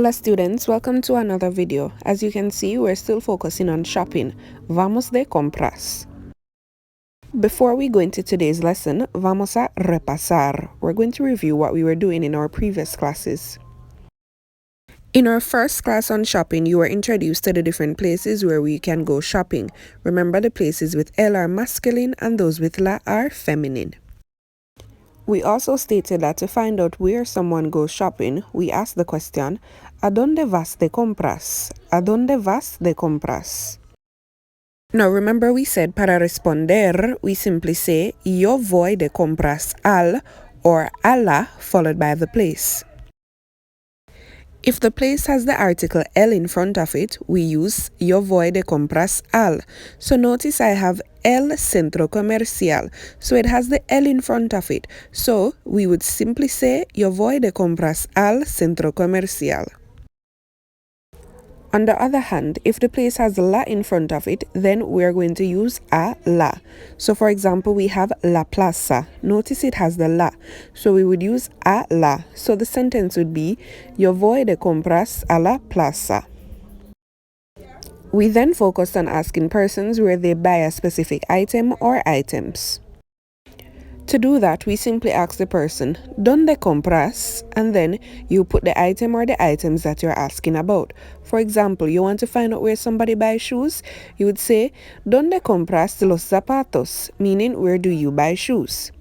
Hola students, welcome to another video. As you can see, we're still focusing on shopping. Vamos de compras. Before we go into today's lesson, vamos a repasar. We're going to review what we were doing in our previous classes. In our first class on shopping, you were introduced to the different places where we can go shopping. Remember, the places with L are masculine and those with La are feminine. We also stated that to find out where someone goes shopping, we ask the question, ¿A dónde vas de compras? ¿A dónde vas de compras? Now remember we said para responder, we simply say, yo voy de compras al or a la followed by the place. If the place has the article el in front of it, we use yo voy de compras al. So notice I have el centro comercial. So it has the el in front of it. So we would simply say yo voy de compras al centro comercial. On the other hand, if the place has la in front of it, then we're going to use a la. So for example, we have la plaza. Notice it has the la. So we would use a la. So the sentence would be, yo voy de compras a la plaza. We then focused on asking persons where they buy a specific item or items. To do that, we simply ask the person, ¿Dónde compras? And then you put the item or the items that you're asking about. For example, you want to find out where somebody buys shoes? You would say, ¿Dónde compras los zapatos? Meaning, where do you buy shoes?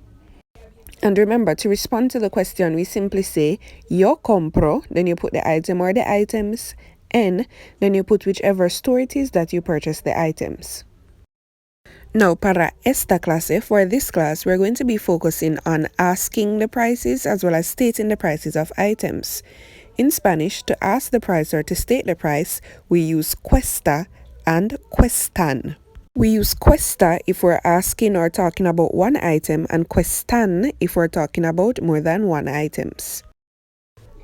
And remember, to respond to the question, we simply say, yo compro, then you put the item or the items, and then you put whichever store it is that you purchased the items. Now, para esta clase, for this class, we're going to be focusing on asking the prices as well as stating the prices of items. In Spanish, to ask the price or to state the price, we use cuesta and cuestan. We use cuesta if we're asking or talking about one item and cuestan if we're talking about more than one items.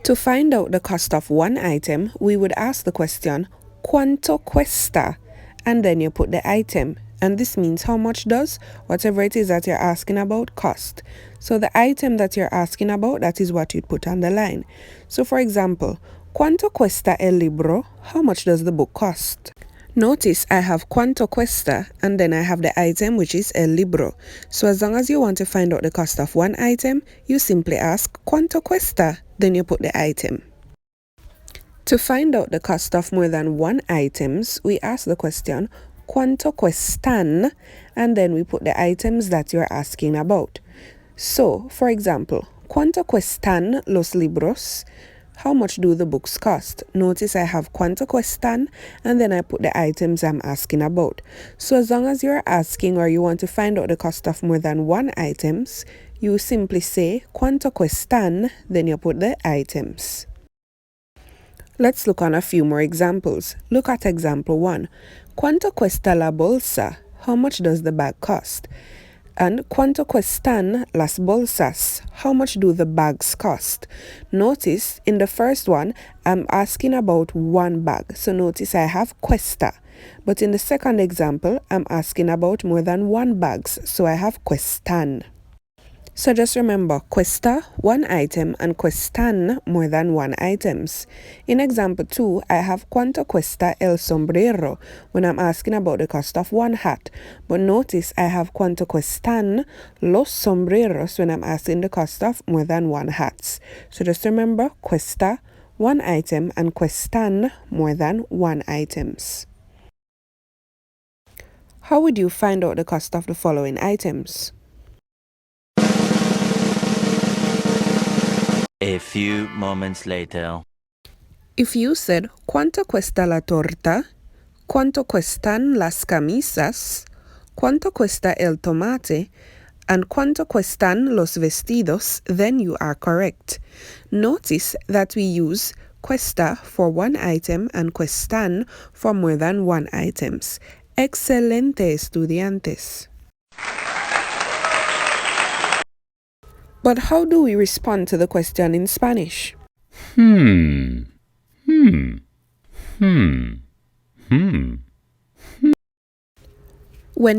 To find out the cost of one item, we would ask the question, ¿Cuánto cuesta? And then you put the item. And this means how much does whatever it is that you're asking about cost. So the item that you're asking about, that is what you'd put on the line. So for example, ¿Cuánto cuesta el libro? How much does the book cost? Notice I have ¿Cuánto cuesta? And then I have the item, which is el libro. So as long as you want to find out the cost of one item, you simply ask ¿Cuánto cuesta? Then you put the item. To find out the cost of more than one items, we ask the question, ¿Cuánto cuestan? And then we put the items that you're asking about. So, for example, ¿Cuánto cuestan los libros? How much do the books cost? Notice I have ¿Cuánto cuestan? And then I put the items I'm asking about. So as long as you're asking or you want to find out the cost of more than one items, you simply say ¿Cuánto cuestan? Then you put the items. Let's look on a few more examples. Look at example 1. ¿Cuánto cuesta la bolsa? How much does the bag cost? And ¿Cuánto cuestan las bolsas? How much do the bags cost? Notice in the first one, I'm asking about one bag. So notice I have cuesta. But in the second example, I'm asking about more than one bags. So I have cuestan. So just remember, cuesta, one item, and cuestan, more than one items. In example 2, I have ¿Cuánto cuesta el sombrero? When I'm asking about the cost of one hat. But notice I have ¿Cuánto cuestan los sombreros? When I'm asking the cost of more than one hats. So just remember, cuesta, one item, and cuestan, more than one items. How would you find out the cost of the following items? A few moments later. If you said, ¿Cuánto cuesta la torta? ¿Cuánto cuestan las camisas? ¿Cuánto cuesta el tomate? And ¿cuánto cuestan los vestidos? Then you are correct. Notice that we use cuesta for one item and cuestan for more than one items. Excelente, estudiantes. But how do we respond to the question in Spanish? When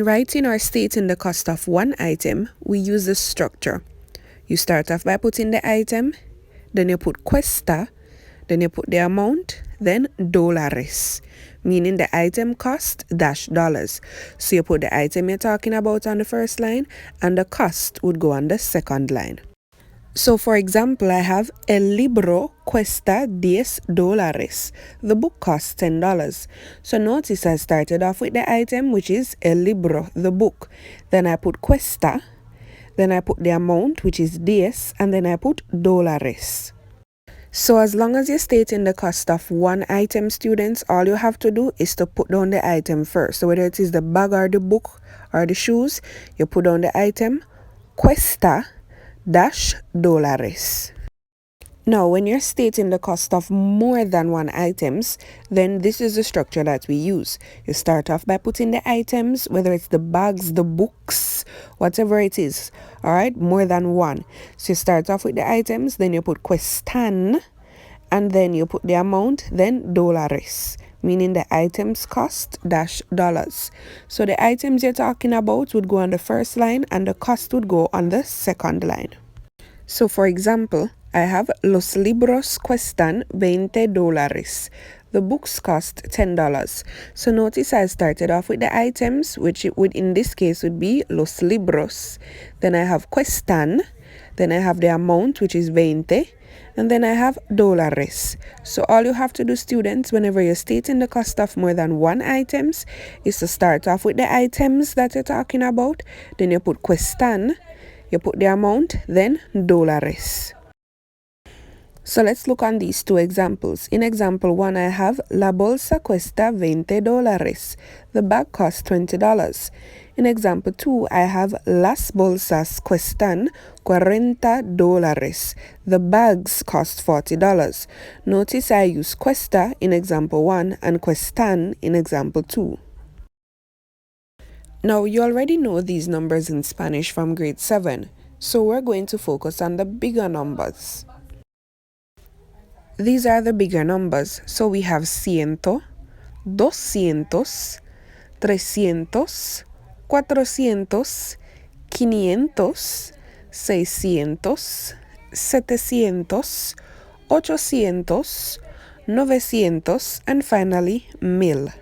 writing or stating the cost of one item, we use the structure. You start off by putting the item, then you put cuesta, then you put the amount, then dólares, meaning the item cost dash dollars. So you put the item you're talking about on the first line, and the cost would go on the second line. So for example, I have El libro cuesta $10. The book costs $10. So notice I started off with the item, which is El libro, the book. Then I put cuesta, then I put the amount, which is 10, and then I put dólares. So as long as you're stating the cost of one item, students, all you have to do is to put down the item first. So whether it is the bag or the book or the shoes, you put down the item, cuesta dash dólares. Now, when you're stating the cost of more than one items, then this is the structure that we use. You start off by putting the items, whether it's the bags, the books, whatever it is, all right, more than one. So you start off with the items, then you put cuestan, and then you put the amount, then dólares, meaning the items cost dash dollars. So the items you're talking about would go on the first line and the cost would go on the second line. So for example, I have los libros cuestan $20. The books cost $10. So notice I started off with the items, which it would in this case would be los libros. Then I have cuestan, then I have the amount, which is 20, and then I have dólares. So all you have to do, students, whenever you're stating the cost of more than one items, is to start off with the items that you're talking about, then you put cuestan, you put the amount, then dólares. So let's look on these two examples. In example 1, I have la bolsa cuesta $20. The bag costs $20. In example 2, I have las bolsas cuestan $40. The bags cost $40. Notice I use cuesta in example 1 and cuestan in example 2. Now you already know these numbers in Spanish from grade 7, so we're going to focus on the bigger numbers. These are the bigger numbers. So we have ciento, 200, 300, 400, 500, 600, 700, 800, 900, and finally 1000.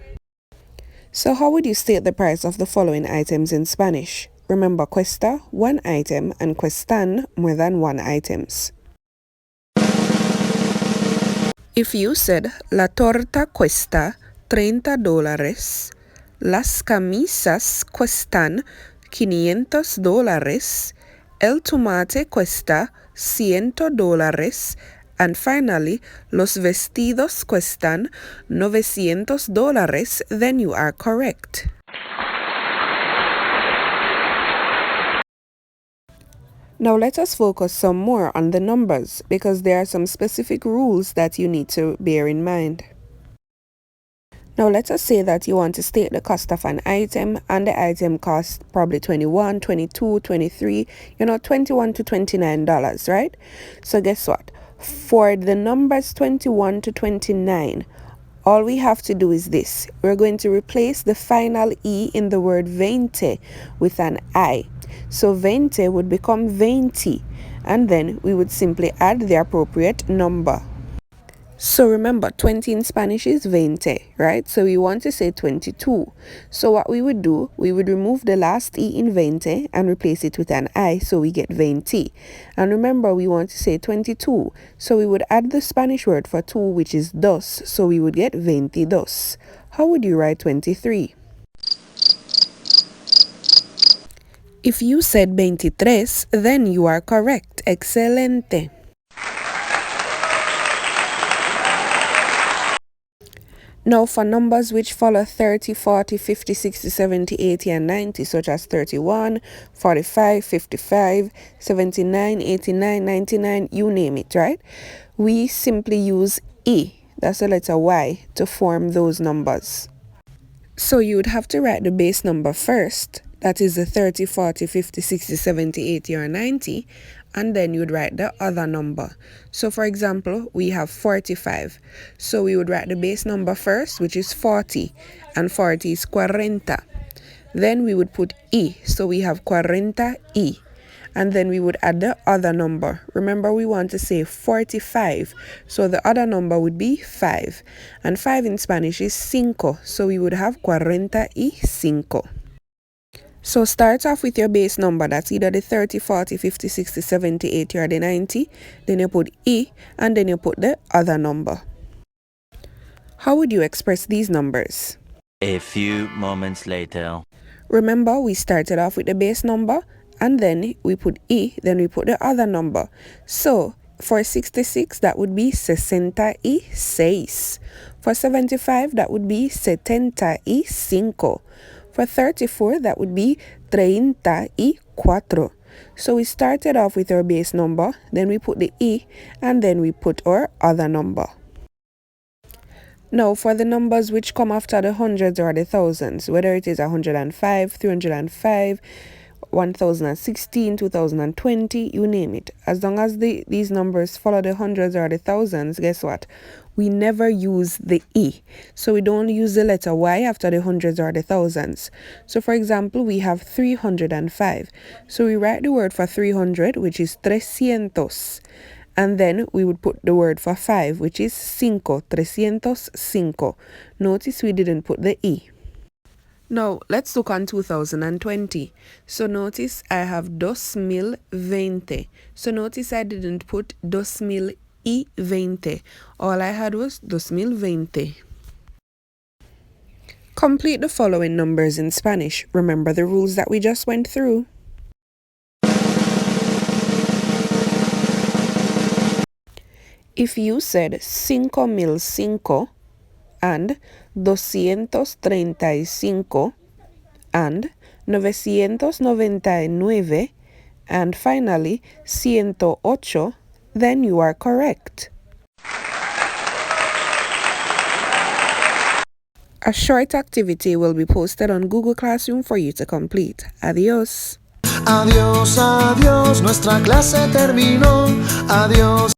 So how would you state the price of the following items in Spanish? Remember, cuesta, one item, and cuestan, more than one items. If you said la torta cuesta $30, las camisas cuestan $500, el tomate cuesta $100, and finally, los vestidos cuestan $900, then you are correct. Now let us focus some more on the numbers because there are some specific rules that you need to bear in mind. Now let us say that you want to state the cost of an item and the item costs probably $21, $22, $23, $21 to $29, right? So guess what? For the numbers 21 to 29, all we have to do is this. We're going to replace the final E in the word 20 with an I. So 20 would become 20, and then we would simply add the appropriate number. So remember, 20 in Spanish is 20, right? So we want to say 22. So what we would do, we would remove the last E in 20 and replace it with an I, so we get 20. And remember, we want to say 22. So we would add the Spanish word for 2, which is dos, so we would get 22. How would you write 23? If you said 23, then you are correct. Excelente. Now for numbers which follow 30, 40, 50, 60, 70, 80, and 90, such as 31, 45, 55, 79, 89, 99, you name it, right? We simply use E, that's the letter Y, to form those numbers. So you would have to write the base number first, that is the 30, 40, 50, 60, 70, 80, or 90, and then you'd write the other number. So for example, we have 45. So we would write the base number first, which is 40, and 40 is 40. Then we would put E, so we have 40 E. and then we would add the other number. Remember, we want to say 45, so the other number would be 5, and 5 in Spanish is cinco, so we would have 45. So start off with your base number, that's either the 30, 40, 50, 60, 70, 80 or the 90, then you put E, and then you put the other number. How would you express these numbers? A few moments later. Remember, we started off with the base number, and then we put E, then we put the other number. So for 66, that would be 66. For 75, that would be 75. For 34, that would be 34. So we started off with our base number, then we put the E, and then we put our other number. Now, for the numbers which come after the hundreds or the thousands, whether it is 105, 305, 1016, 2020, you name it. As long as these numbers follow the hundreds or the thousands, guess what? We never use the E. So we don't use the letter Y after the hundreds or the thousands. So for example, we have 305. So we write the word for 300, which is 300. And then we would put the word for 5, which is cinco, 305. Notice we didn't put the E. Now, let's look on 2020. So notice I have 2020. So notice I didn't put 2020. All I had was 2020. Complete the following numbers in Spanish. Remember the rules that we just went through. If you said 5005 and 235 and 999 and finally 108, then you are correct. A short activity will be posted on Google Classroom for you to complete. Adiós. Adiós, adiós, nuestra clase terminó. Adiós.